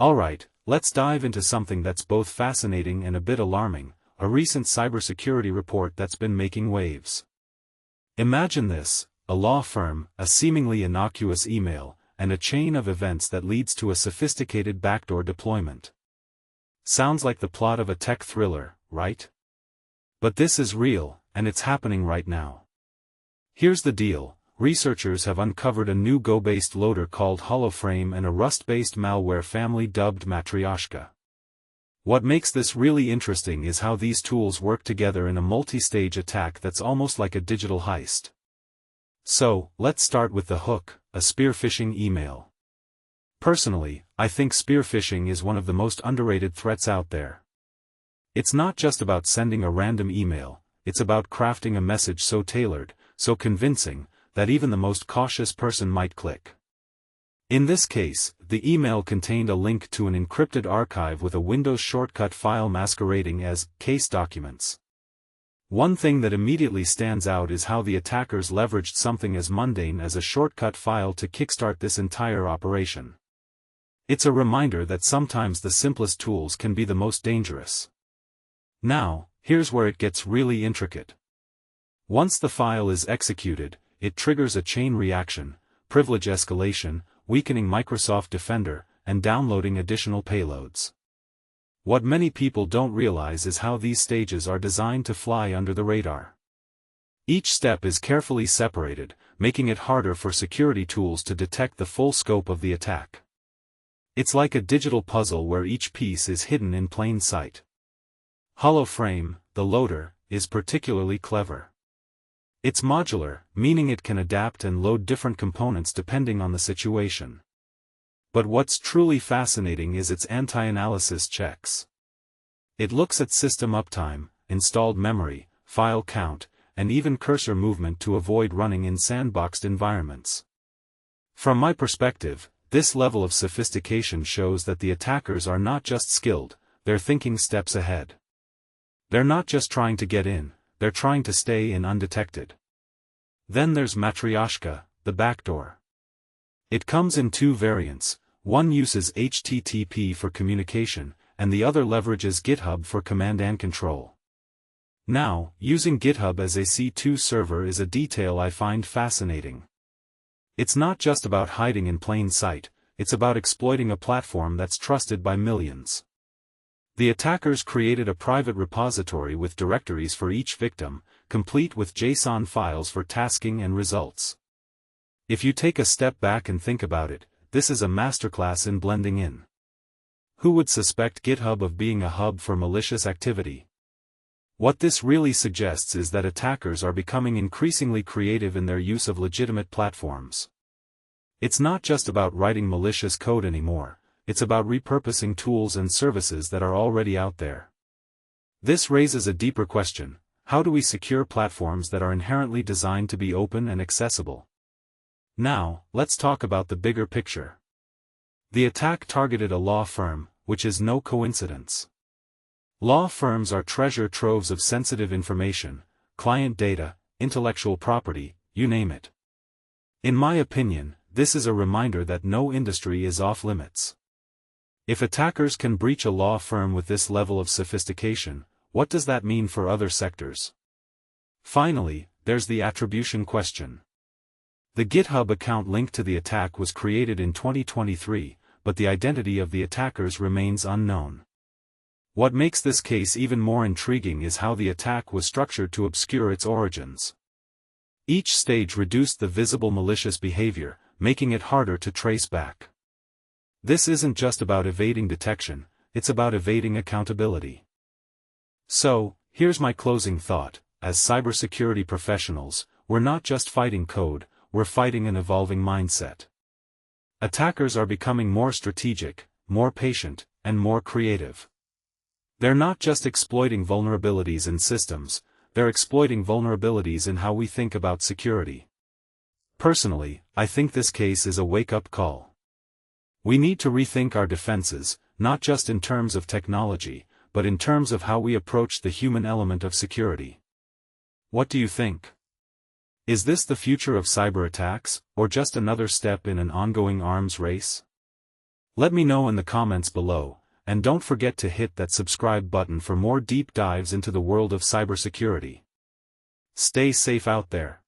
Alright, let's dive into something that's both fascinating and a bit alarming, a recent cybersecurity report that's been making waves. Imagine this, a law firm, a seemingly innocuous email, and a chain of events that leads to a sophisticated backdoor deployment. Sounds like the plot of a tech thriller, right? But this is real, and it's happening right now. Here's the deal. Researchers have uncovered a new Go-based loader called HollowFrame and a Rust-based malware family dubbed Matryoshka. What makes this really interesting is how these tools work together in a multi-stage attack that's almost like a digital heist. So, let's start with the hook, a spear-phishing email. Personally, I think spear-phishing is one of the most underrated threats out there. It's not just about sending a random email, it's about crafting a message so tailored, so convincing, that even the most cautious person might click. In this case, the email contained a link to an encrypted archive with a Windows shortcut file masquerading as case documents. One thing that immediately stands out is how the attackers leveraged something as mundane as a shortcut file to kickstart this entire operation. It's a reminder that sometimes the simplest tools can be the most dangerous. Now, here's where it gets really intricate. Once the file is executed, it triggers a chain reaction, privilege escalation, weakening Microsoft Defender, and downloading additional payloads. What many people don't realize is how these stages are designed to fly under the radar. Each step is carefully separated, making it harder for security tools to detect the full scope of the attack. It's like a digital puzzle where each piece is hidden in plain sight. HollowFrame, the loader, is particularly clever. It's modular, meaning it can adapt and load different components depending on the situation. But what's truly fascinating is its anti-analysis checks. It looks at system uptime, installed memory, file count, and even cursor movement to avoid running in sandboxed environments. From my perspective, this level of sophistication shows that the attackers are not just skilled, they're thinking steps ahead. They're not just trying to get in, they're trying to stay in undetected. Then there's Matryoshka, the backdoor. It comes in two variants, one uses HTTP for communication, and the other leverages GitHub for command and control. Now, using GitHub as a C2 server is a detail I find fascinating. It's not just about hiding in plain sight, it's about exploiting a platform that's trusted by millions. The attackers created a private repository with directories for each victim, complete with JSON files for tasking and results. If you take a step back and think about it, this is a masterclass in blending in. Who would suspect GitHub of being a hub for malicious activity? What this really suggests is that attackers are becoming increasingly creative in their use of legitimate platforms. It's not just about writing malicious code anymore. It's about repurposing tools and services that are already out there. This raises a deeper question: how do we secure platforms that are inherently designed to be open and accessible? Now, let's talk about the bigger picture. The attack targeted a law firm, which is no coincidence. Law firms are treasure troves of sensitive information, client data, intellectual property, you name it. In my opinion, this is a reminder that no industry is off limits. If attackers can breach a law firm with this level of sophistication, what does that mean for other sectors? Finally, there's the attribution question. The GitHub account linked to the attack was created in 2023, but the identity of the attackers remains unknown. What makes this case even more intriguing is how the attack was structured to obscure its origins. Each stage reduced the visible malicious behavior, making it harder to trace back. This isn't just about evading detection, it's about evading accountability. So, here's my closing thought: as cybersecurity professionals, we're not just fighting code, we're fighting an evolving mindset. Attackers are becoming more strategic, more patient, and more creative. They're not just exploiting vulnerabilities in systems, they're exploiting vulnerabilities in how we think about security. Personally, I think this case is a wake-up call. We need to rethink our defenses, not just in terms of technology, but in terms of how we approach the human element of security. What do you think? Is this the future of cyber attacks, or just another step in an ongoing arms race? Let me know in the comments below, and don't forget to hit that subscribe button for more deep dives into the world of cybersecurity. Stay safe out there.